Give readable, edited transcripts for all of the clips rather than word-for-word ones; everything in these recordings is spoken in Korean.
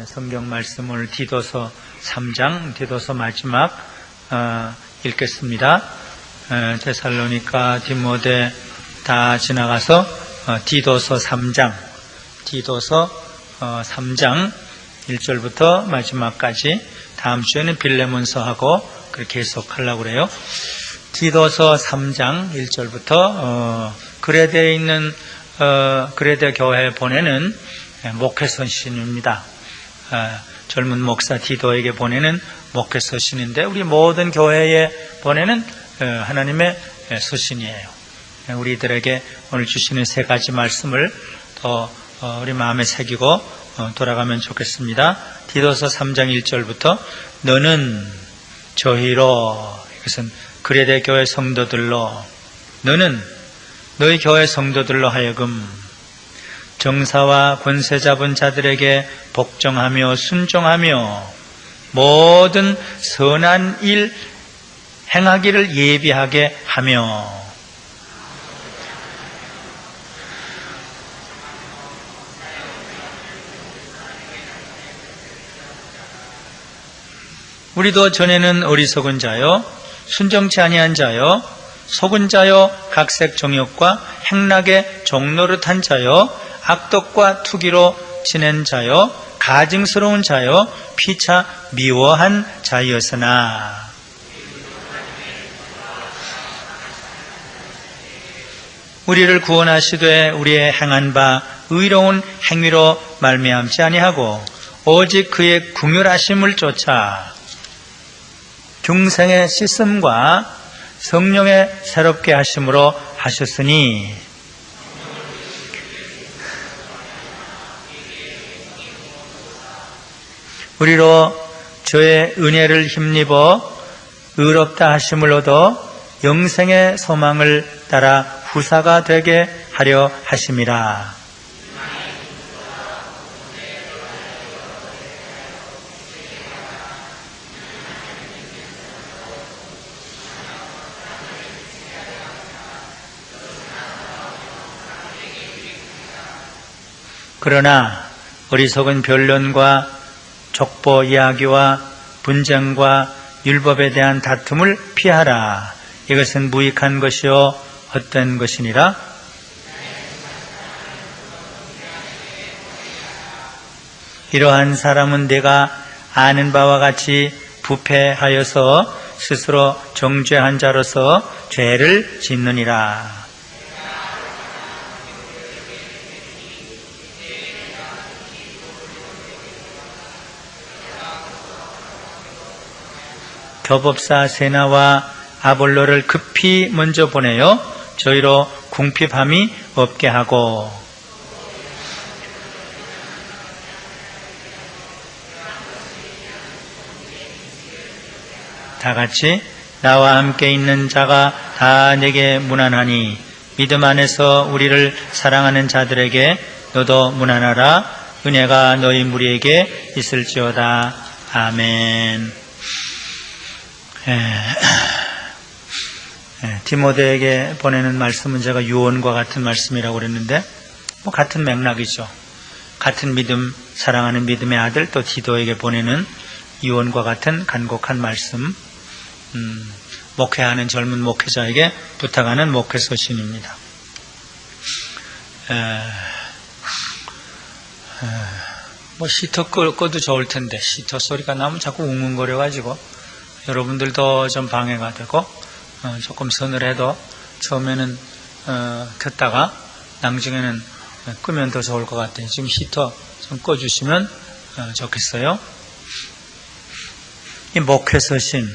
성경 말씀을 디도서 3장, 디도서 마지막 읽겠습니다. 데살로니가, 디모데 다 지나가서 디도서 3장, 디도서 3장 1절부터 마지막까지, 다음 주에는 빌레몬서하고 그렇게 계속 하려고 그래요. 디도서 3장 1절부터 그레데에 있는 그레데 교회에 보내는 목회서신입니다. 젊은 목사 디도에게 보내는 목회서신인데, 우리 모든 교회에 보내는 하나님의 서신이에요. 우리들에게 오늘 주시는 세 가지 말씀을 더 우리 마음에 새기고 돌아가면 좋겠습니다. 디도서 3장 1절부터 너는 저희로, 이것은 그레데 교회 성도들로, 너는 너희 교회 성도들로 하여금 정사와 권세 잡은 자들에게 복종하며 순종하며 모든 선한 일 행하기를 예비하게 하며, 우리도 전에는 어리석은 자요, 순정치 아니한 자요, 속은 자요, 각색 정욕과 행락의 종노릇한 자요, 악독과 투기로 지낸 자요, 가증스러운 자요, 피차 미워한 자였으나 우리를 구원하시되 우리의 행한 바 의로운 행위로 말미암지 아니하고 오직 그의 긍휼하심을 쫓아 중생의 씻음과 성령의 새롭게 하심으로 하셨으니, 우리로 저의 은혜를 힘입어 의롭다 하심을 얻어 영생의 소망을 따라 후사가 되게 하려 하심이라. 그러나 어리석은 변론과 족보 이야기와 분쟁과 율법에 대한 다툼을 피하라. 이것은 무익한 것이요 헛된 것이니라. 이러한 사람은 내가 아는 바와 같이 부패하여서 스스로 정죄한 자로서 죄를 짓느니라. 교법사 세나와 아볼로를 급히 먼저 보내어 저희로 궁핍함이 없게 하고, 다 같이 나와 함께 있는 자가 다 내게 무난하니 믿음 안에서 우리를 사랑하는 자들에게 너도 무난하라. 은혜가 너희 무리에게 있을지어다. 아멘. 디모데에게 보내는 말씀은 제가 유언과 같은 말씀이라고 그랬는데, 같은 맥락이죠. 같은 믿음, 사랑하는 믿음의 아들, 또 디도에게 보내는 유언과 같은 간곡한 말씀, 목회하는 젊은 목회자에게 부탁하는 목회서신입니다. 시터 꺼도 좋을 텐데, 시터 소리가 나면 자꾸 웅웅거려가지고 여러분들도 좀 방해가 되고, 조금 서늘해도 처음에는 켰다가 나중에는 끄면 더 좋을 것 같아요. 지금 히터 좀 꺼주시면 좋겠어요. 이 목회서신,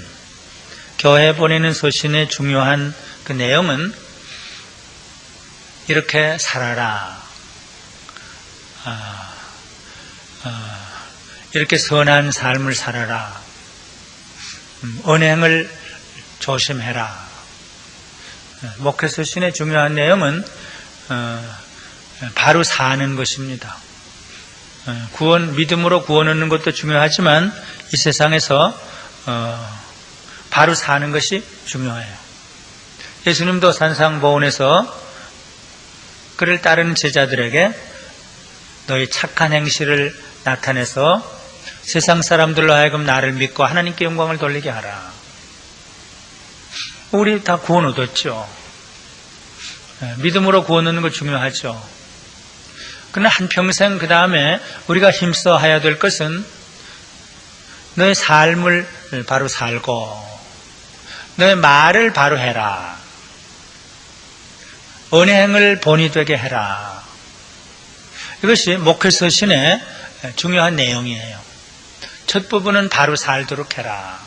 교회에 보내는 서신의 중요한 그 내용은 이렇게 살아라, 이렇게 선한 삶을 살아라, 언행을 조심해라. 목회서신의 중요한 내용은 바로 사는 것입니다. 믿음으로 구원 얻는 것도 중요하지만 이 세상에서 바로 사는 것이 중요해요. 예수님도 산상보훈에서 그를 따르는 제자들에게 너희 착한 행실을 나타내서 세상 사람들로 하여금 나를 믿고 하나님께 영광을 돌리게 하라. 우리 다 구원 얻었죠. 믿음으로 구원 얻는 거 중요하죠. 그러나 한평생 그 다음에 우리가 힘써 해야 될 것은 너의 삶을 바로 살고 너의 말을 바로 해라. 언행을 본이 되게 해라. 이것이 목회서신의 중요한 내용이에요. 첫 부분은 바로 살도록 해라.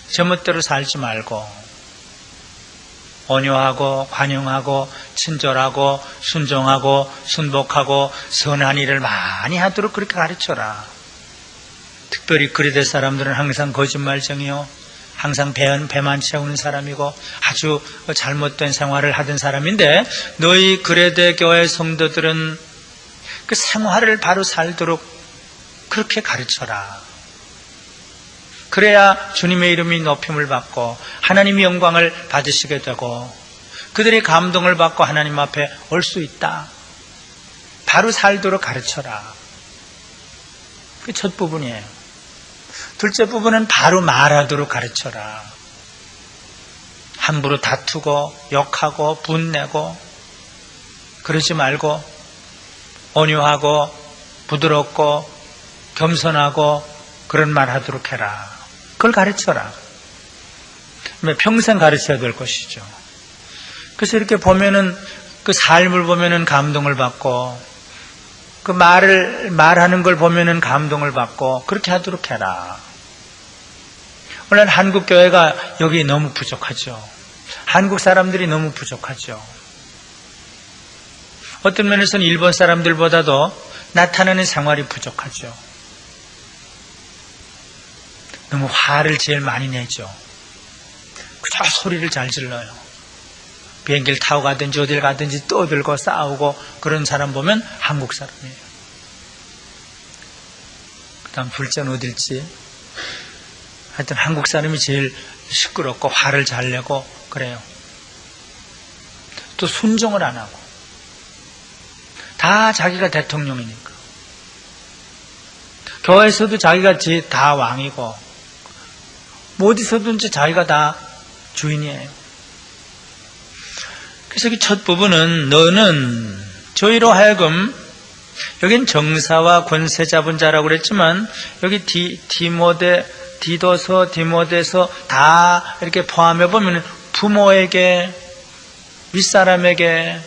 제멋대로 살지 말고 온유하고 관용하고 친절하고 순종하고 순복하고 선한 일을 많이 하도록 그렇게 가르쳐라. 특별히 그리대 사람들은 항상 거짓말쟁이요, 항상 배만 채우는 사람이고 아주 잘못된 생활을 하던 사람인데, 너희 그레데 교회 성도들은 그 생활을 바로 살도록 그렇게 가르쳐라. 그래야 주님의 이름이 높임을 받고 하나님의 영광을 받으시게 되고 그들이 감동을 받고 하나님 앞에 올 수 있다. 바로 살도록 가르쳐라. 그게 첫 부분이에요. 둘째 부분은 바로 말하도록 가르쳐라. 함부로 다투고 욕하고 분내고 그러지 말고 온유하고 부드럽고 겸손하고 그런 말 하도록 해라. 그걸 가르쳐라. 평생 가르쳐야 될 것이죠. 그래서 이렇게 보면은 그 삶을 보면은 감동을 받고 그 말하는 걸 보면은 감동을 받고 그렇게 하도록 해라. 오늘 한국 교회가 여기 너무 부족하죠. 한국 사람들이 너무 부족하죠. 어떤 면에서는 일본 사람들보다도 나타나는 생활이 부족하죠. 너무 화를 제일 많이 내죠. 그저 소리를 잘 질러요. 비행기를 타고 가든지 어딜 가든지 떠들고 싸우고 그런 사람 보면 한국 사람이에요. 그 다음 둘째는 어딜지. 하여튼 한국 사람이 제일 시끄럽고 화를 잘 내고 그래요. 또 순종을 안 하고. 다 자기가 대통령이니까. 교회에서도 자기가 다 왕이고 어디서든지 자기가 다 주인이에요. 그래서 이 첫 부분은 너는 저희로 하여금, 여긴 정사와 권세 잡은 자라고 그랬지만 여기 디도서 디모데서 다 이렇게 포함해 보면 부모에게, 윗사람에게,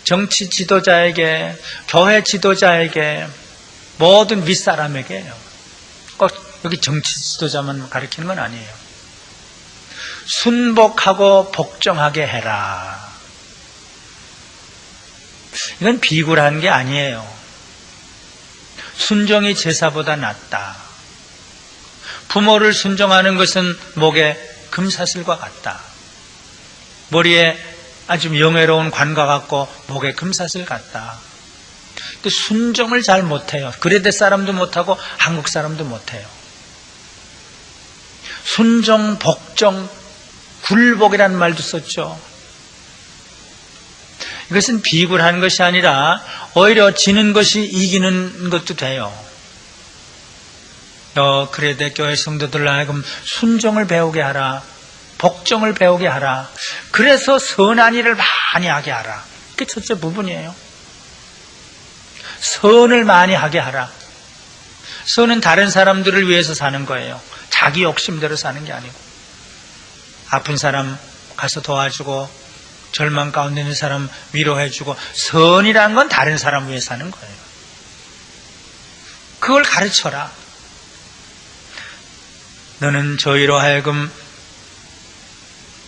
정치 지도자에게, 교회 지도자에게, 모든 윗사람에게요. 꼭 여기 정치 지도자만 가리키는 건 아니에요. 순복하고 복종하게 해라. 이건 비굴한 게 아니에요. 순종이 제사보다 낫다. 부모를 순종하는 것은 목에 금사슬과 같다. 머리에 아주 명예로운 관과 같고 목에 금사슬 같다. 근데 순종을 잘 못해요. 그레데 사람도 못하고 한국 사람도 못해요. 순종, 복종, 굴복이라는 말도 썼죠. 이것은 비굴한 것이 아니라 오히려 지는 것이 이기는 것도 돼요. 그레데 교회 성도들로 하여금 순종을 배우게 하라. 복종을 배우게 하라. 그래서 선한 일을 많이 하게 하라. 그게 첫째 부분이에요. 선을 많이 하게 하라. 선은 다른 사람들을 위해서 사는 거예요. 자기 욕심대로 사는 게 아니고. 아픈 사람 가서 도와주고 절망 가운데 있는 사람 위로해주고, 선이라는 건 다른 사람 위해 사는 거예요. 그걸 가르쳐라. 너는 저희로 하여금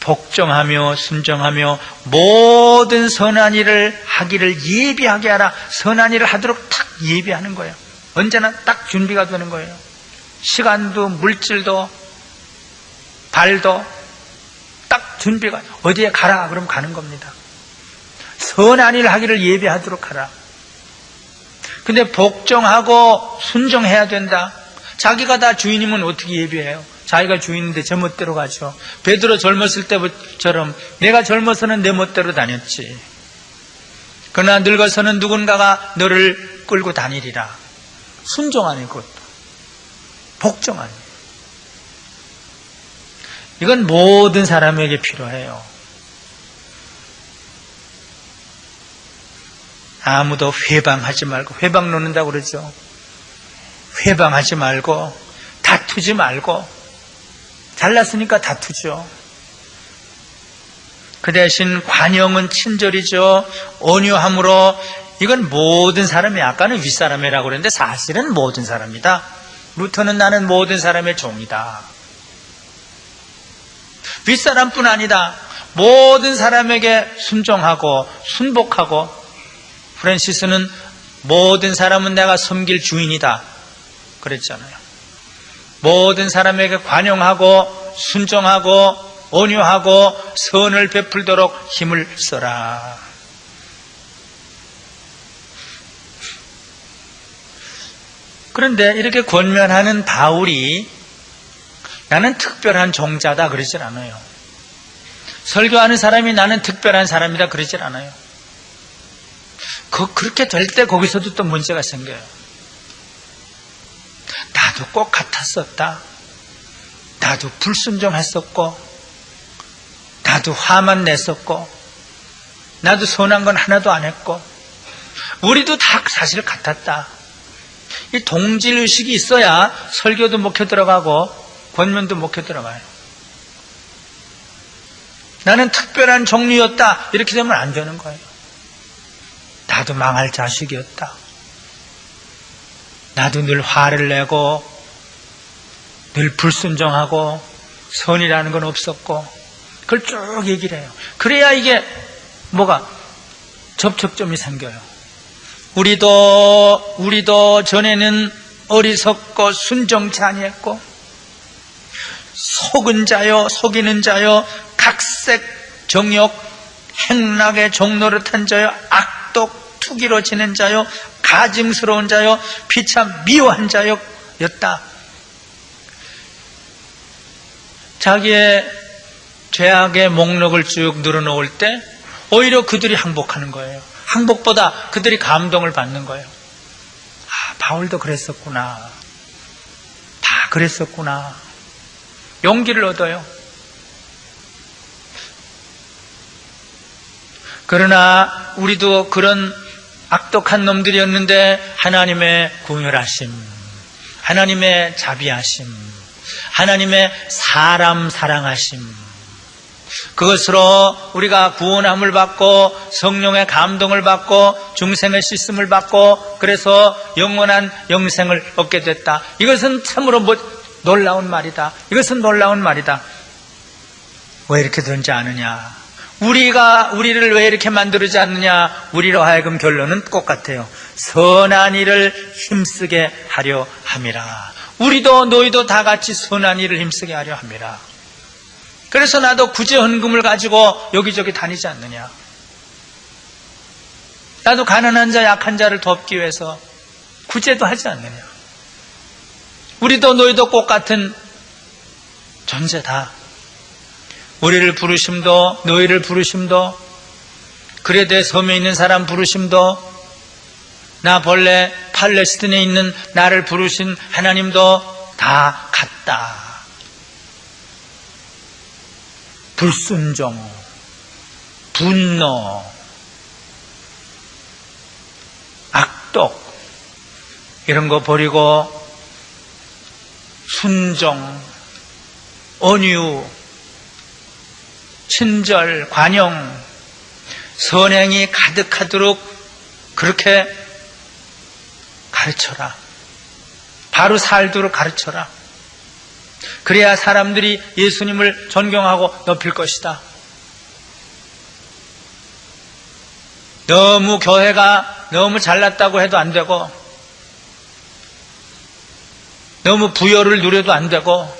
복종하며 순종하며 모든 선한 일을 하기를 예비하게 하라. 선한 일을 하도록 딱 예비하는 거예요. 언제나 딱 준비가 되는 거예요. 시간도 물질도 발도 딱 준비가, 어디에 가라 그럼 가는 겁니다. 선한 일을 하기를 예비하도록 하라. 근데 복종하고 순종해야 된다. 자기가 다 주인이면 어떻게 예비해요? 자기가 주인인데 제 멋대로 가죠. 베드로 젊었을 때처럼 내가 젊어서는 내 멋대로 다녔지. 그러나 늙어서는 누군가가 너를 끌고 다니리라. 순종 아니에요. 그것도 복종 아니에요. 이건 모든 사람에게 필요해요. 아무도 회방하지 말고, 회방 놓는다고 그러죠. 회방하지 말고, 다투지 말고, 잘났으니까 다투죠. 그 대신 관용은 친절이죠. 온유함으로, 이건 모든 사람이, 아까는 윗사람이라고 그랬는데 사실은 모든 사람이다. 루터는 나는 모든 사람의 종이다. 윗사람뿐 아니다. 모든 사람에게 순종하고 순복하고, 프랜시스는 모든 사람은 내가 섬길 주인이다 그랬잖아요. 모든 사람에게 관용하고 순종하고 온유하고 선을 베풀도록 힘을 써라. 그런데 이렇게 권면하는 바울이 나는 특별한 종자다 그러질 않아요. 설교하는 사람이 나는 특별한 사람이다 그러질 않아요. 그렇게 될 때 거기서도 또 문제가 생겨요. 나도 꼭 같았었다. 나도 불순종했었고, 나도 화만 냈었고, 나도 선한 건 하나도 안 했고, 우리도 다 사실 같았다. 이 동질의식이 있어야 설교도 먹혀 들어가고 권면도 먹혀 들어가요. 나는 특별한 종류였다 이렇게 되면 안 되는 거예요. 나도 망할 자식이었다. 나도 늘 화를 내고 늘 불순종하고 선이라는 건 없었고, 그걸 쭉 얘기를 해요. 그래야 이게 뭐가 접촉점이 생겨요. 우리도 전에는 어리석고 순종치 아니했고 속은 자요 속이는 자요 각색 정욕 행락의 종노릇한 자요 악독 투기로 지낸 자요 가증스러운 자요 피참 미워한 자요 였다. 자기의 죄악의 목록을 쭉 늘어놓을 때 오히려 그들이 항복하는 거예요. 항복보다 그들이 감동을 받는 거예요. 아, 바울도 그랬었구나. 다 그랬었구나. 용기를 얻어요. 그러나 우리도 그런 악독한 놈들이었는데 하나님의 긍휼하심, 하나님의 자비하심, 하나님의 사람 사랑하심, 그것으로 우리가 구원함을 받고 성령의 감동을 받고 중생의 씻음을 받고 그래서 영원한 영생을 얻게 됐다. 이것은 참으로 놀라운 말이다. 이것은 놀라운 말이다. 왜 이렇게 되는지 아느냐? 우리를 왜 이렇게 만들지 않느냐? 우리로 하여금 결론은 똑같아요. 선한 일을 힘쓰게 하려 함이라. 우리도 너희도 다 같이 선한 일을 힘쓰게 하려 함이라. 그래서 나도 구제 헌금을 가지고 여기저기 다니지 않느냐? 나도 가난한 자 약한 자를 돕기 위해서 구제도 하지 않느냐? 우리도 너희도 똑같은 존재다. 우리를 부르심도 너희를 부르심도 그레데 섬에 있는 사람 부르심도 나 본래 팔레스틴에 있는 나를 부르신 하나님도 다 같다. 불순종, 분노, 악독 이런 거 버리고 순종, 온유, 친절, 관용, 선행이 가득하도록 그렇게 가르쳐라. 바로 살도록 가르쳐라. 그래야 사람들이 예수님을 존경하고 높일 것이다. 너무 교회가 너무 잘났다고 해도 안 되고 너무 부여를 누려도 안 되고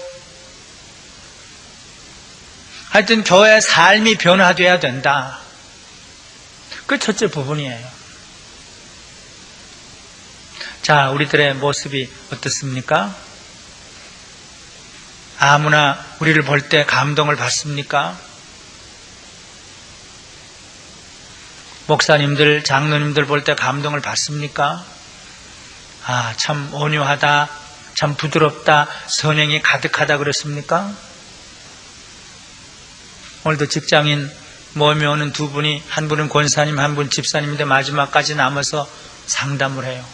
하여튼 교회의 삶이 변화되어야 된다. 그 첫째 부분이에요. 자, 우리들의 모습이 어떻습니까? 아무나 우리를 볼 때 감동을 받습니까? 목사님들, 장로님들 볼 때 감동을 받습니까? 참 온유하다, 참 부드럽다, 선행이 가득하다 그랬습니까? 오늘도 직장인 모임에 오는 두 분이, 한 분은 권사님, 한 분 집사님인데 마지막까지 남아서 상담을 해요.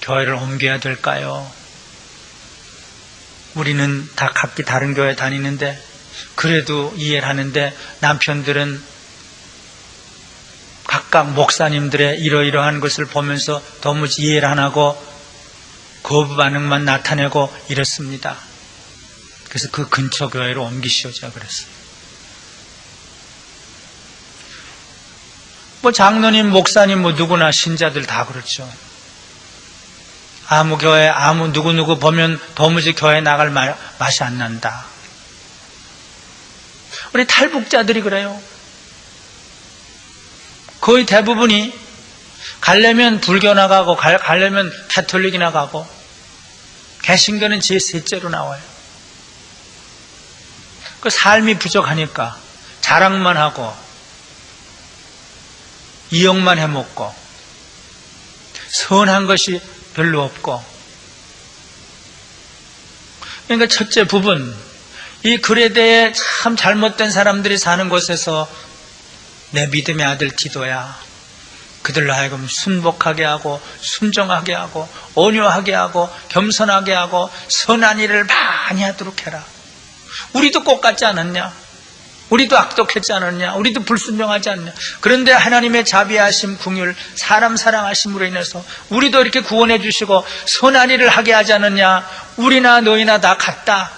교회를 옮겨야 될까요? 우리는 다 각기 다른 교회 다니는데 그래도 이해를 하는데 남편들은 각각 목사님들의 이러이러한 것을 보면서 도무지 이해를 안 하고 거부 반응만 나타내고 이렇습니다. 그래서 그 근처 교회로 옮기시오 제가 그랬어요. 장로님, 목사님, 누구나 신자들 다 그렇죠. 아무 교회, 아무 누구누구 보면 도무지 교회 나갈 맛이 안 난다. 우리 탈북자들이 그래요. 거의 대부분이 가려면 불교 나가고, 가려면 가톨릭이 나가고, 개신교는 제 셋째로 나와요. 그 삶이 부족하니까 자랑만 하고, 이용만 해먹고 선한 것이 별로 없고. 그러니까 첫째 부분, 이 그레데에 참 잘못된 사람들이 사는 곳에서 내 믿음의 아들 디도야, 그들로 하여금 순복하게 하고 순종하게 하고 온유하게 하고 겸손하게 하고 선한 일을 많이 하도록 해라. 우리도 꼭 같지 않았냐? 우리도 악독했지 않았냐? 우리도 불순종하지 않냐? 그런데 하나님의 자비하심, 긍휼, 사람 사랑하심으로 인해서 우리도 이렇게 구원해 주시고 선한 일을 하게 하지 않았냐? 우리나 너희나 다 같다.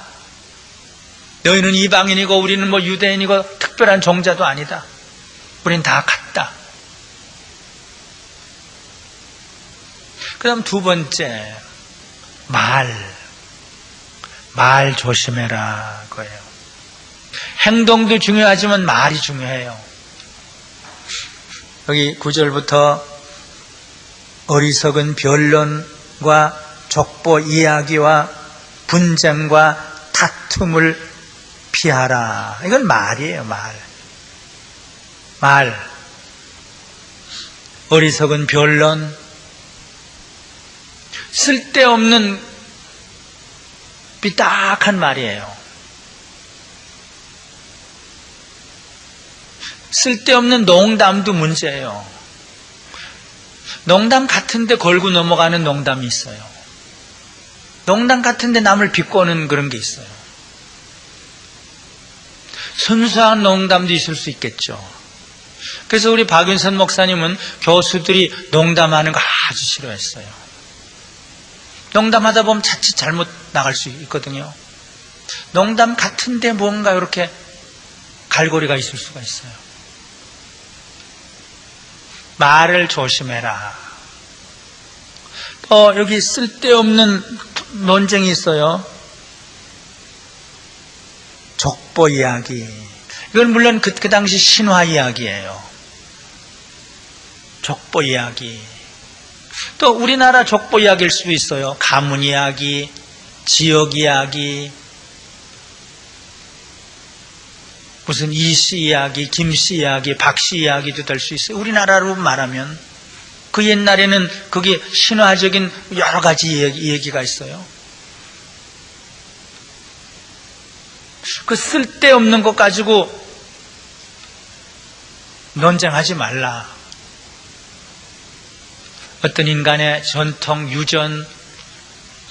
너희는 이방인이고 우리는 유대인이고 특별한 종자도 아니다. 우린 다 같다. 그 다음 두 번째, 말 조심해라 거예요. 행동도 중요하지만 말이 중요해요. 여기 9절부터 어리석은 변론과 족보 이야기와 분쟁과 다툼을 피하라. 이건 말이에요, 말. 어리석은 변론, 쓸데없는 삐딱한 말이에요. 쓸데없는 농담도 문제예요. 농담 같은데 걸고 넘어가는 농담이 있어요. 농담 같은데 남을 비꼬는 그런 게 있어요. 순수한 농담도 있을 수 있겠죠. 그래서 우리 박윤선 목사님은 교수들이 농담하는 거 아주 싫어했어요. 농담하다 보면 자칫 잘못 나갈 수 있거든요. 농담 같은데 뭔가 이렇게 갈고리가 있을 수가 있어요. 말을 조심해라. 여기 쓸데없는 논쟁이 있어요. 족보 이야기. 이건 물론 그 당시 신화 이야기예요. 족보 이야기. 또 우리나라 족보 이야기일 수도 있어요. 가문 이야기, 지역 이야기, 무슨 이씨 이야기, 김씨 이야기, 박씨 이야기도 될 수 있어요. 우리나라로 말하면 그 옛날에는 그게 신화적인 여러 가지 얘기가 있어요. 그 쓸데없는 것 가지고 논쟁하지 말라. 어떤 인간의 전통, 유전,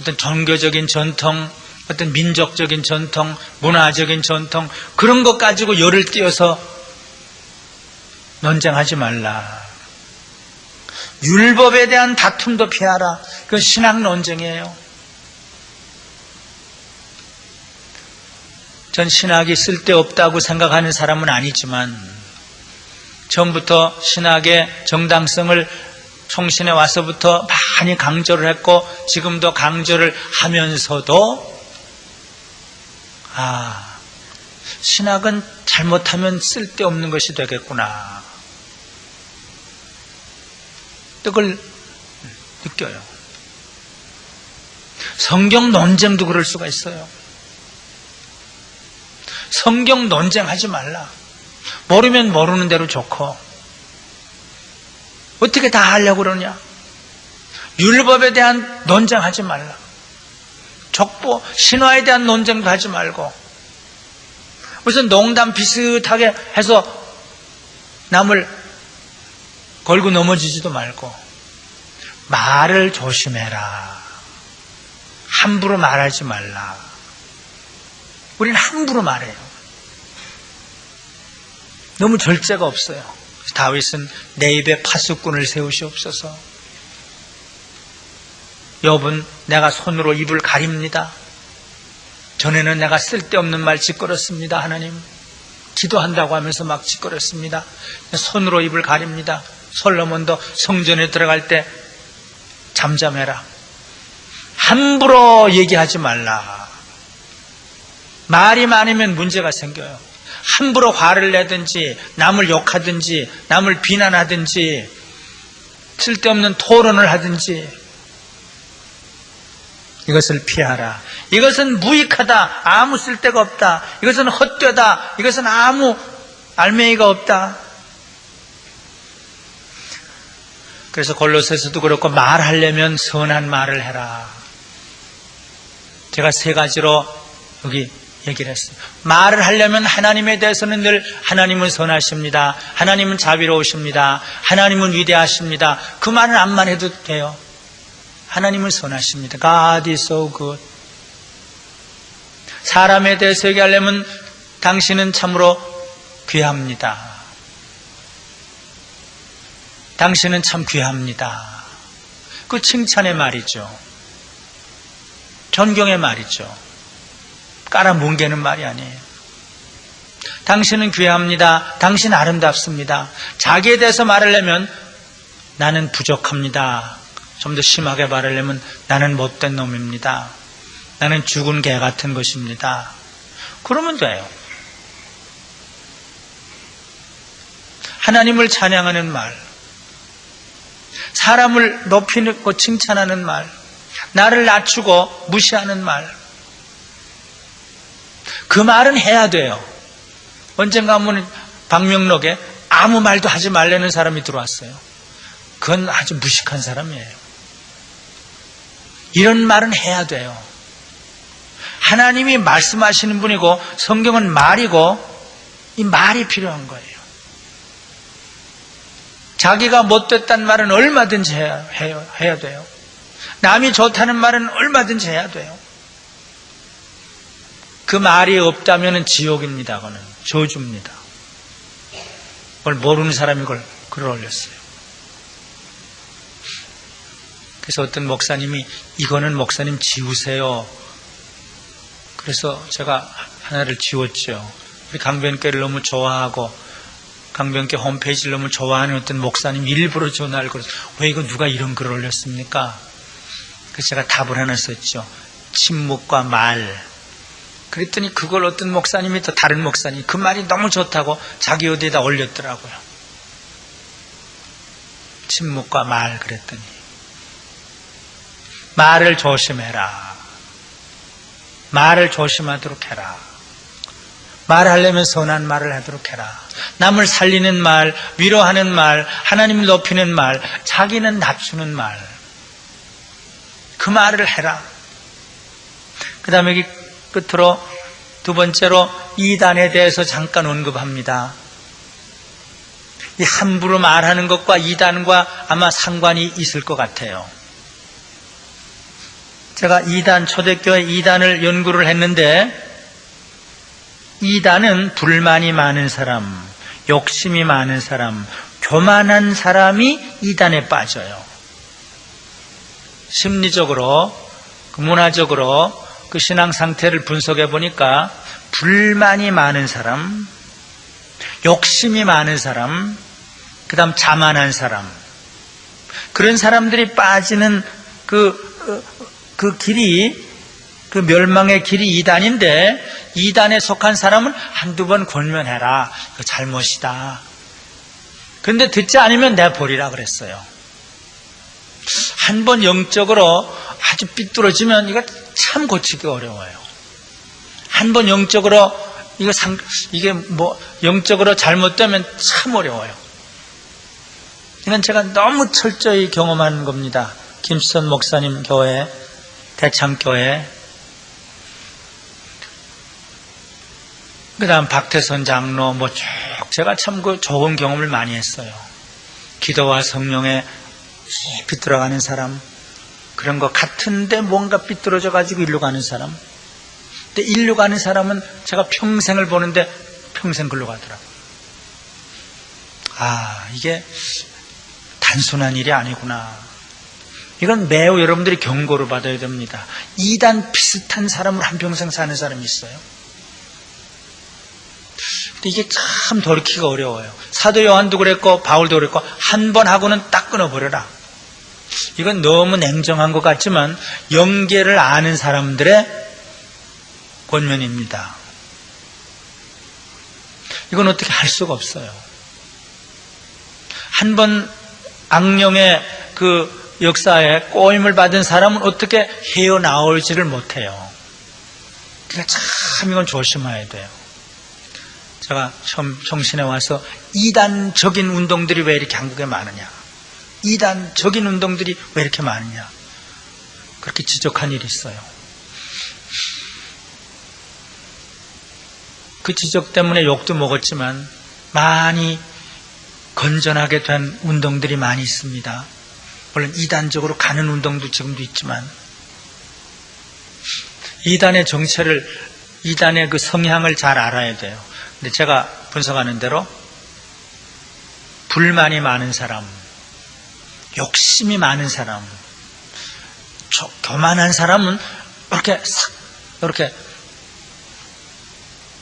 어떤 종교적인 전통, 어떤 민족적인 전통, 문화적인 전통, 그런 것 가지고 열을 띄어서 논쟁하지 말라. 율법에 대한 다툼도 피하라. 그건 신학 논쟁이에요. 전 신학이 쓸데없다고 생각하는 사람은 아니지만 처음부터 신학의 정당성을 총신에 와서부터 많이 강조를 했고 지금도 강조를 하면서도 신학은 잘못하면 쓸데없는 것이 되겠구나. 그걸 느껴요. 성경 논쟁도 그럴 수가 있어요. 성경 논쟁하지 말라. 모르면 모르는 대로 좋고 어떻게 다 하려고 그러냐. 율법에 대한 논쟁하지 말라. 족보, 신화에 대한 논쟁도 하지 말고 무슨 농담 비슷하게 해서 남을 걸고 넘어지지도 말고 말을 조심해라. 함부로 말하지 말라. 우리는 함부로 말해요. 너무 절제가 없어요. 다윗은 내 입에 파수꾼을 세우시옵소서. 욥은 내가 손으로 입을 가립니다. 전에는 내가 쓸데없는 말 짓거렸습니다. 하나님, 기도한다고 하면서 막 짓거렸습니다. 손으로 입을 가립니다. 솔로몬도 성전에 들어갈 때 잠잠해라. 함부로 얘기하지 말라. 말이 많으면 문제가 생겨요. 함부로 화를 내든지 남을 욕하든지 남을 비난하든지 쓸데없는 토론을 하든지 이것을 피하라. 이것은 무익하다. 아무 쓸데가 없다. 이것은 헛되다. 이것은 아무 알맹이가 없다. 그래서 골로새서도 그렇고 말하려면 선한 말을 해라. 제가 세 가지로 여기 얘기를 했어요. 말을 하려면 하나님에 대해서는 늘 하나님은 선하십니다. 하나님은 자비로우십니다. 하나님은 위대하십니다. 그 말은 암만 해도 돼요. 하나님은 선하십니다. God is so good. 사람에 대해서 얘기하려면 당신은 참으로 귀합니다. 당신은 참 귀합니다. 그 칭찬의 말이죠. 존경의 말이죠. 깔아뭉개는 말이 아니에요. 당신은 귀합니다. 당신 아름답습니다. 자기에 대해서 말하려면 나는 부족합니다. 좀 더 심하게 말하려면 나는 못된 놈입니다. 나는 죽은 개 같은 것입니다. 그러면 돼요. 하나님을 찬양하는 말, 사람을 높이고 칭찬하는 말, 나를 낮추고 무시하는 말, 그 말은 해야 돼요. 언젠가 한번 방명록에 아무 말도 하지 말라는 사람이 들어왔어요. 그건 아주 무식한 사람이에요. 이런 말은 해야 돼요. 하나님이 말씀하시는 분이고 성경은 말이고 이 말이 필요한 거예요. 자기가 못됐다는 말은 얼마든지 해야 돼요. 남이 좋다는 말은 얼마든지 해야 돼요. 그 말이 없다면 지옥입니다. 그거는 저주입니다. 그걸 모르는 사람이 그걸 글을 올렸어요. 그래서 어떤 목사님이 이거는 목사님 지우세요. 그래서 제가 하나를 지웠죠. 우리 강변교회를 너무 좋아하고 강변교회 홈페이지를 너무 좋아하는 어떤 목사님 일부러 전화를 걸어서 왜 이거 누가 이런 글을 올렸습니까? 그래서 제가 답을 하나 썼죠. 침묵과 말. 그랬더니 그걸 어떤 목사님이 또 다른 목사님이 그 말이 너무 좋다고 자기 어디에다 올렸더라고요. 침묵과 말 그랬더니 말을 조심해라. 말을 조심하도록 해라. 말하려면 선한 말을 하도록 해라. 남을 살리는 말, 위로하는 말, 하나님을 높이는 말, 자기는 낮추는 말. 그 말을 해라. 그 다음에 여기 끝으로 두 번째로 이단에 대해서 잠깐 언급합니다. 이 함부로 말하는 것과 이단과 아마 상관이 있을 것 같아요. 제가 초대교회 이단을 연구를 했는데 이단은 불만이 많은 사람, 욕심이 많은 사람, 교만한 사람이 이단에 빠져요. 심리적으로, 문화적으로 그 신앙 상태를 분석해 보니까 불만이 많은 사람, 욕심이 많은 사람, 그 다음 자만한 사람, 그런 사람들이 빠지는 그 길이, 그 멸망의 길이 이단인데 이단에 속한 사람은 한두 번 권면해라. 그 잘못이다. 그런데 듣지 않으면 내버리라 그랬어요. 한 번 영적으로 아주 삐뚤어지면 이거 참 고치기 어려워요. 한 번 영적으로 이게 영적으로 잘못되면 참 어려워요. 이건 제가 너무 철저히 경험한 겁니다. 김수선 목사님 교회, 대창교회, 그 다음 박태선 장로, 쭉 제가 참 그 좋은 경험을 많이 했어요. 기도와 성령에 깊이 들어가는 사람, 그런 거 같은데 뭔가 삐뚤어져 가지고 일로 가는 사람. 근데 일로 가는 사람은 제가 평생을 보는데 평생 글로 가더라고요. 이게 단순한 일이 아니구나. 이건 매우 여러분들이 경고를 받아야 됩니다. 이단 비슷한 사람을 한평생 사는 사람이 있어요. 근데 이게 참 돌이키기가 어려워요. 사도 요한도 그랬고 바울도 그랬고 한 번 하고는 딱 끊어버려라. 이건 너무 냉정한 것 같지만 영계를 아는 사람들의 권면입니다. 이건 어떻게 할 수가 없어요. 한 번 악령의 그 역사에 꼬임을 받은 사람은 어떻게 헤어나올지를 못해요. 그러니까 참 이건 조심해야 돼요. 제가 처음 정신에 와서 이단적인 운동들이 왜 이렇게 한국에 많으냐, 이단적인 운동들이 왜 이렇게 많으냐, 그렇게 지적한 일이 있어요. 그 지적 때문에 욕도 먹었지만 많이 건전하게 된 운동들이 많이 있습니다. 물론 이단적으로 가는 운동도 지금도 있지만 이단의 정체를, 이단의 그 성향을 잘 알아야 돼요. 근데 제가 분석하는 대로 불만이 많은 사람, 욕심이 많은 사람, 교만한 사람은 이렇게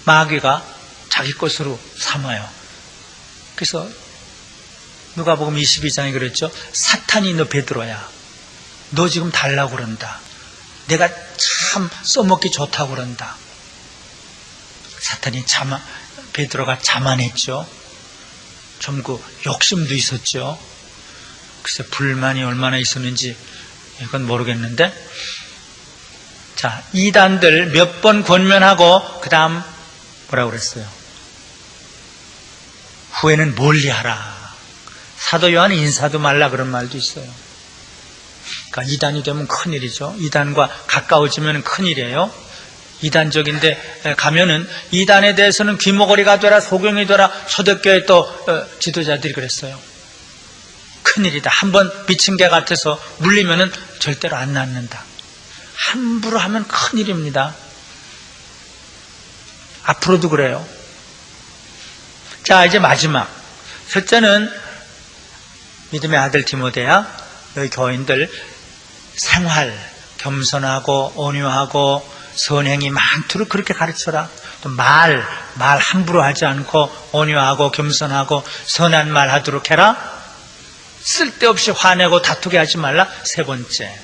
마귀가 자기 것으로 삼아요. 그래서 누가복음 22장에 그랬죠. 사탄이 너 베드로야, 너 지금 달라고 그런다, 내가 참 써먹기 좋다고 그런다. 사탄이 베드로가 자만했죠. 좀 그 욕심도 있었죠. 글쎄 불만이 얼마나 있었는지 이건 모르겠는데, 자, 이단들 몇 번 권면하고 그 다음 뭐라고 그랬어요? 후에는 멀리하라. 사도 요한은 인사도 말라 그런 말도 있어요. 그러니까 이단이 되면 큰일이죠. 이단과 가까워지면 큰일이에요. 이단적인데 가면은 이단에 대해서는 귀머거리가 되라, 소경이 되라, 초대교회 또 지도자들이 그랬어요. 큰일이다. 한번 미친 개 같아서 물리면은 절대로 안 낫는다. 함부로 하면 큰일입니다. 앞으로도 그래요. 자, 이제 마지막. 첫째는 믿음의 아들 디모데야, 너희 교인들 생활 겸손하고 온유하고 선행이 많도록 그렇게 가르쳐라. 또 말 함부로 하지 않고 온유하고 겸손하고 선한 말 하도록 해라. 쓸데없이 화내고 다투게 하지 말라. 세 번째,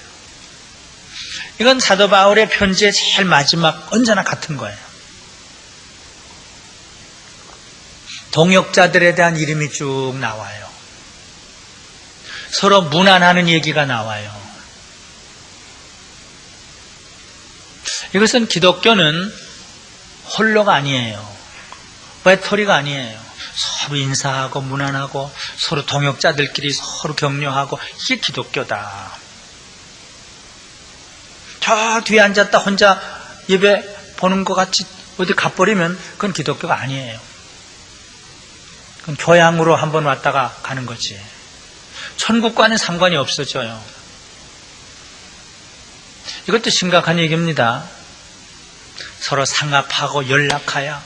이건 사도 바울의 편지의 제일 마지막, 언제나 같은 거예요. 동역자들에 대한 이름이 쭉 나와요. 서로 무난하는 얘기가 나와요. 이것은 기독교는 홀로가 아니에요. 외톨이가 아니에요. 서로 인사하고 무난하고 서로 동역자들끼리 서로 격려하고, 이게 기독교다. 저 뒤에 앉았다 혼자 예배 보는 것 같이 어디 가버리면 그건 기독교가 아니에요. 그건 교양으로 한번 왔다가 가는 거지. 천국과는 상관이 없어져요. 이것도 심각한 얘기입니다. 서로 상합하고 연락하여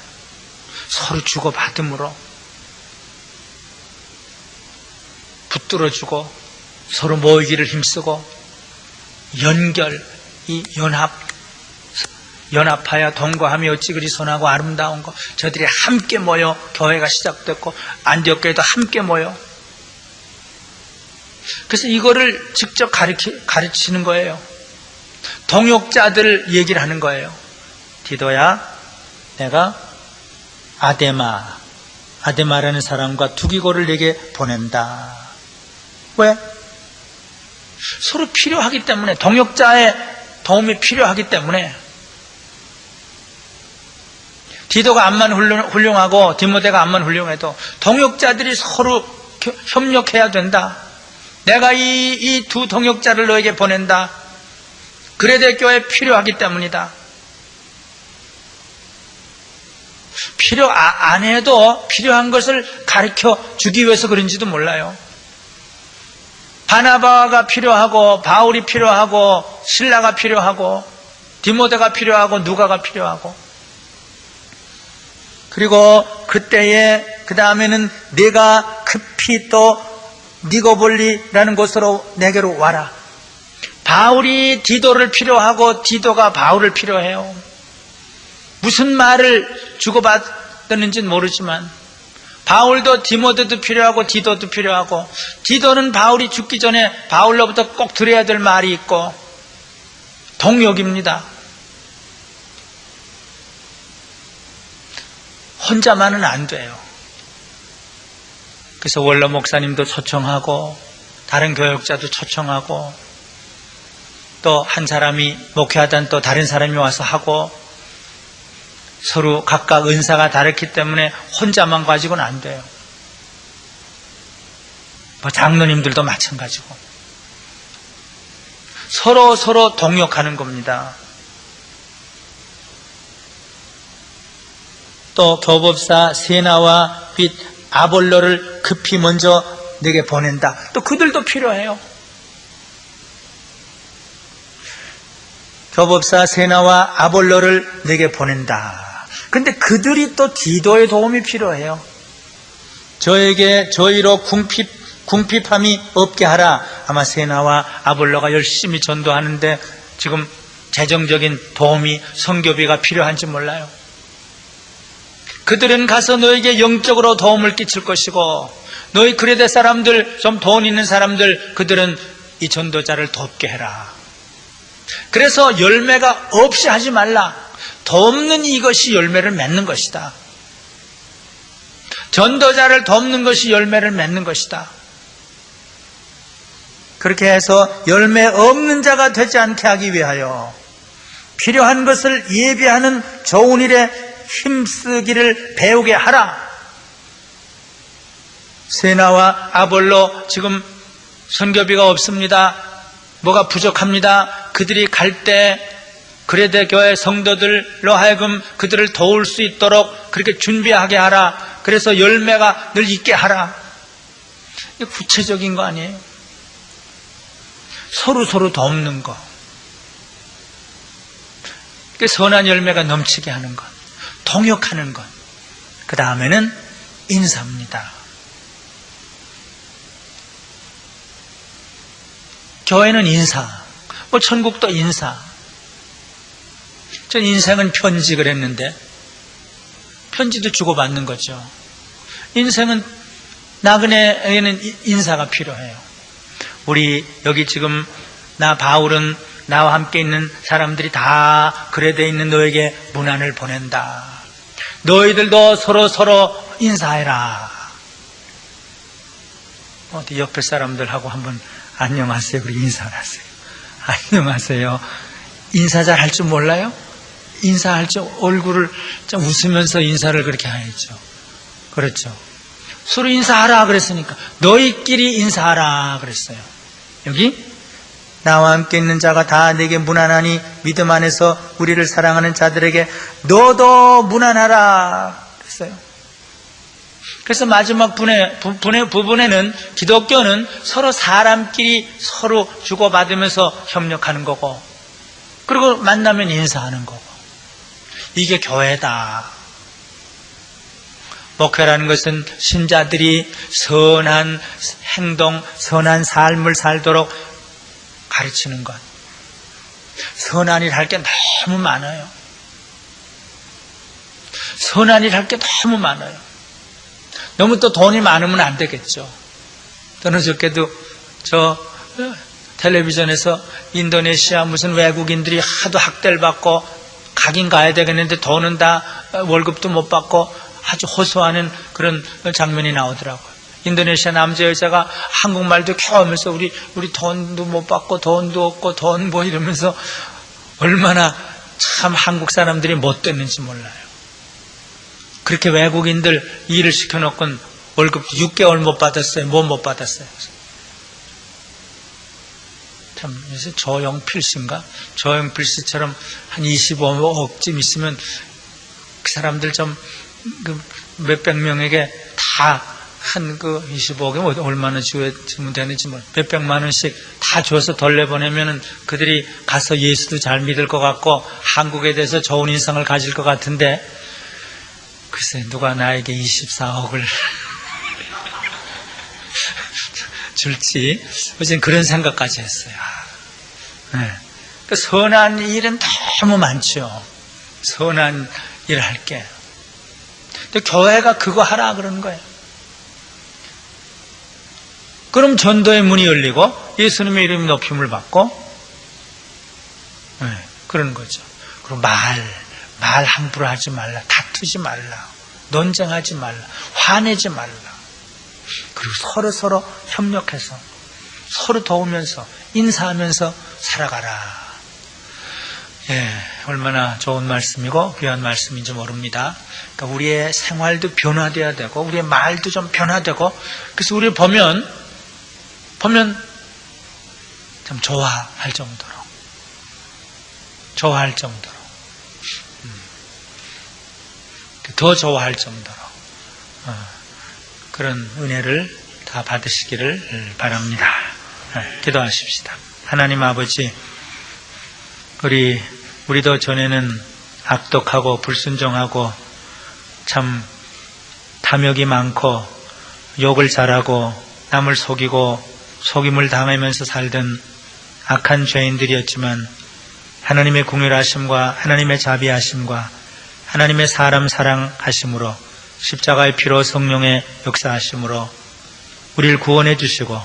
서로 주고받음으로 붙들어주고 서로 모이기를 힘쓰고 연합하여 동거하며 어찌 그리 선하고 아름다운 거. 저들이 함께 모여 교회가 시작됐고 안디옥 교회도 함께 모여. 그래서 이거를 직접 가르치는 거예요. 동역자들 얘기를 하는 거예요. 디도야, 내가 아데마라는 사람과 두기고를 내게 보낸다. 왜? 서로 필요하기 때문에, 동역자의 도움이 필요하기 때문에. 디도가 암만 훌륭하고 디모데가 암만 훌륭해도 동역자들이 서로 협력해야 된다. 내가 이 두 동역자를 너에게 보낸다. 그레데 교회에 필요하기 때문이다. 필요 안 해도 필요한 것을 가르쳐 주기 위해서 그런지도 몰라요. 바나바가 필요하고 바울이 필요하고 실라가 필요하고 디모데가 필요하고 누가가 필요하고, 그리고 그때에 그 다음에는 네가 급히 또 니고볼리라는 곳으로 내게로 와라. 바울이 디도를 필요하고 디도가 바울을 필요해요. 무슨 말을 주고받았는지는 모르지만 바울도 디모데도 필요하고 디도도 필요하고, 디도는 바울이 죽기 전에 바울로부터 꼭 들어야 될 말이 있고, 동역입니다. 혼자만은 안 돼요. 그래서 원로 목사님도 초청하고 다른 교역자도 초청하고, 또 한 사람이 목회하던 또 다른 사람이 와서 하고, 서로 각각 은사가 다르기 때문에 혼자만 가지고는 안 돼요. 뭐 장로님들도 마찬가지고 서로 동역하는 겁니다. 또 교법사 세나와 빛 아볼로를 급히 먼저 내게 보낸다. 또 그들도 필요해요. 교법사 세나와 아볼로를 내게 보낸다. 근데 그들이 또 디도의 도움이 필요해요. 저희로 궁핍함이 없게 하라. 아마 세나와 아볼로가 열심히 전도하는데 지금 재정적인 도움이, 선교비가 필요한지 몰라요. 그들은 가서 너에게 영적으로 도움을 끼칠 것이고, 너희 그레데 사람들, 좀 돈 있는 사람들, 그들은 이 전도자를 돕게 해라. 그래서 열매가 없이 하지 말라. 돕는 이것이 열매를 맺는 것이다. 전도자를 돕는 것이 열매를 맺는 것이다. 그렇게 해서 열매 없는 자가 되지 않게 하기 위하여 필요한 것을 예비하는 좋은 일에 힘쓰기를 배우게 하라. 세나와 아볼로 지금 선교비가 없습니다. 뭐가 부족합니다. 그들이 갈 때 그레데 교회 성도들로 하여금 그들을 도울 수 있도록 그렇게 준비하게 하라. 그래서 열매가 늘 있게 하라. 이게 구체적인 거 아니에요? 서로 돕는 거. 선한 열매가 넘치게 하는 것, 동역하는 것. 그 다음에는 인사입니다. 교회는 인사, 뭐 천국도 인사. 전 인생은 편지 그랬는데 편지도 주고받는 거죠. 인생은 나그네에는 인사가 필요해요. 우리 여기 지금 바울은 나와 함께 있는 사람들이 다 그레데에 있는 너에게 문안을 보낸다. 너희들도 서로 인사해라. 어디 옆에 사람들하고 한번 안녕하세요. 그리고 인사를 하세요. 안녕하세요. 인사 잘 할 줄 몰라요? 인사할 줄, 얼굴을 좀 웃으면서 인사를 그렇게 해야죠. 그렇죠. 서로 인사하라 그랬으니까 너희끼리 인사하라 그랬어요. 여기 나와 함께 있는 자가 다 내게 문안하니 믿음 안에서 우리를 사랑하는 자들에게 너도 문안하라 그랬어요. 그래서 마지막 부분에는 기독교는 서로 사람끼리 서로 주고받으면서 협력하는 거고, 그리고 만나면 인사하는 거고, 이게 교회다. 목회라는 것은 신자들이 선한 행동, 선한 삶을 살도록 가르치는 것. 선한 일 할 게 너무 많아요. 선한 일 할 게 너무 많아요. 너무 또 돈이 많으면 안 되겠죠. 저는 어저께도 텔레비전에서 인도네시아 무슨 외국인들이 하도 학대를 받고 가긴 가야 되겠는데 돈은 다 월급도 못 받고 아주 호소하는 그런 장면이 나오더라고요. 인도네시아 남자 여자가 한국말도 겨우 하면서 우리 돈도 못 받고 돈도 없고 돈 뭐 이러면서 얼마나 참 한국 사람들이 못됐는지 몰라요. 그렇게 외국인들 일을 시켜놓고 월급 6개월 못 받았어요. 뭐 못 받았어요. 참, 요새 조영필 씨인가? 조영필 씨처럼 한 25억쯤 있으면 그 사람들 좀, 몇백 명에게 다 한 25억에 얼마나 주면 되는지 몇백만 원씩 다 줘서 덜 내보내면은 그들이 가서 예수도 잘 믿을 것 같고 한국에 대해서 좋은 인상을 가질 것 같은데, 글쎄, 누가 나에게 24억을 줄지, 어쨌든 그런 생각까지 했어요. 네. 그 선한 일은 너무 많죠. 선한 일 할게. 근데 교회가 그거 하라 그러는 거예요. 그럼 전도의 문이 열리고 예수님의 이름이 높임을 받고, 네, 그러는 거죠. 그리고 말 함부로 하지 말라, 다투지 말라, 논쟁하지 말라, 화내지 말라. 그리고 서로 협력해서 서로 도우면서 인사하면서 살아가라. 예, 얼마나 좋은 말씀이고 귀한 말씀인지 모릅니다. 그러니까 우리의 생활도 변화되어야 되고 우리의 말도 좀 변화되고, 그래서 우리 보면 참 좋아할 정도로 더 좋아할 정도로 그런 은혜를 다 받으시기를 바랍니다. 기도하십시다. 하나님 아버지, 우리도 전에는 악독하고 불순종하고 참 탐욕이 많고 욕을 잘하고 남을 속이고 속임을 당하면서 살던 악한 죄인들이었지만, 하나님의 긍휼하심과 하나님의 자비하심과 하나님의 사람 사랑하심으로 십자가의 피로 성령의 역사하심으로 우리를 구원해 주시고,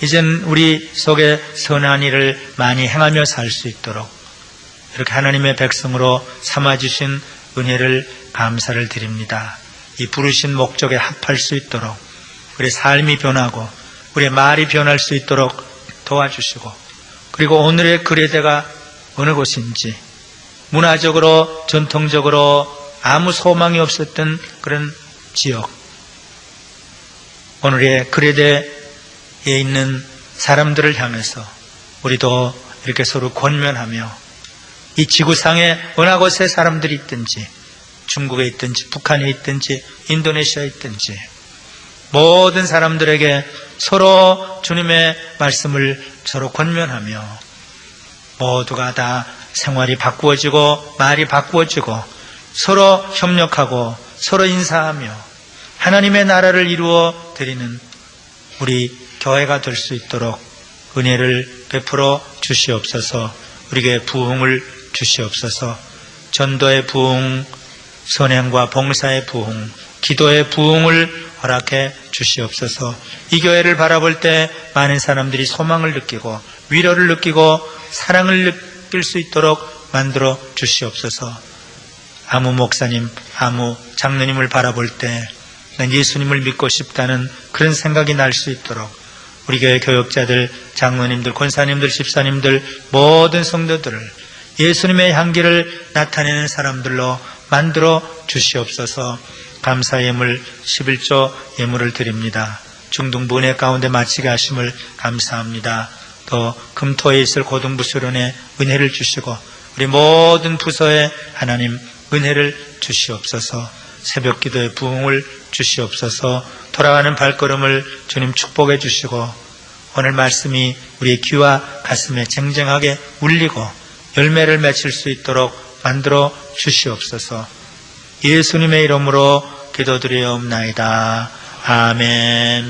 이젠 우리 속에 선한 일을 많이 행하며 살 수 있도록 이렇게 하나님의 백성으로 삼아주신 은혜를 감사를 드립니다. 이 부르신 목적에 합할 수 있도록 우리의 삶이 변하고 우리의 말이 변할 수 있도록 도와주시고, 그리고 오늘의 그레데가 어느 곳인지, 문화적으로 전통적으로 아무 소망이 없었던 그런 지역, 오늘의 그레데에 있는 사람들을 향해서 우리도 이렇게 서로 권면하며, 이 지구상에 어느 곳에 사람들이 있든지, 중국에 있든지 북한에 있든지 인도네시아에 있든지 모든 사람들에게 서로 주님의 말씀을 서로 권면하며 모두가 다 생활이 바꾸어지고 말이 바꾸어지고 서로 협력하고 서로 인사하며 하나님의 나라를 이루어 드리는 우리 교회가 될 수 있도록 은혜를 베풀어 주시옵소서. 우리에게 부흥을 주시옵소서. 전도의 부흥, 선행과 봉사의 부흥, 기도의 부흥을 허락해 주시옵소서. 이 교회를 바라볼 때 많은 사람들이 소망을 느끼고 위로를 느끼고 사랑을 느낄 수 있도록 만들어 주시옵소서. 아무 목사님, 아무 장로님을 바라볼 때 난 예수님을 믿고 싶다는 그런 생각이 날 수 있도록 우리 교회 교역자들, 장로님들, 권사님들, 집사님들, 모든 성도들을 예수님의 향기를 나타내는 사람들로 만들어 주시옵소서. 감사 예물 11조 예물을 드립니다. 중등부 은혜 가운데 마치게 하심을 감사합니다. 또 금토에 있을 고등부수련에 은혜를 주시고 우리 모든 부서에 하나님 은혜를 주시옵소서. 새벽 기도의 부흥을 주시옵소서. 돌아가는 발걸음을 주님 축복해 주시고 오늘 말씀이 우리의 귀와 가슴에 쟁쟁하게 울리고 열매를 맺힐 수 있도록 만들어 주시옵소서. 예수님의 이름으로 기도드리옵나이다. 아멘.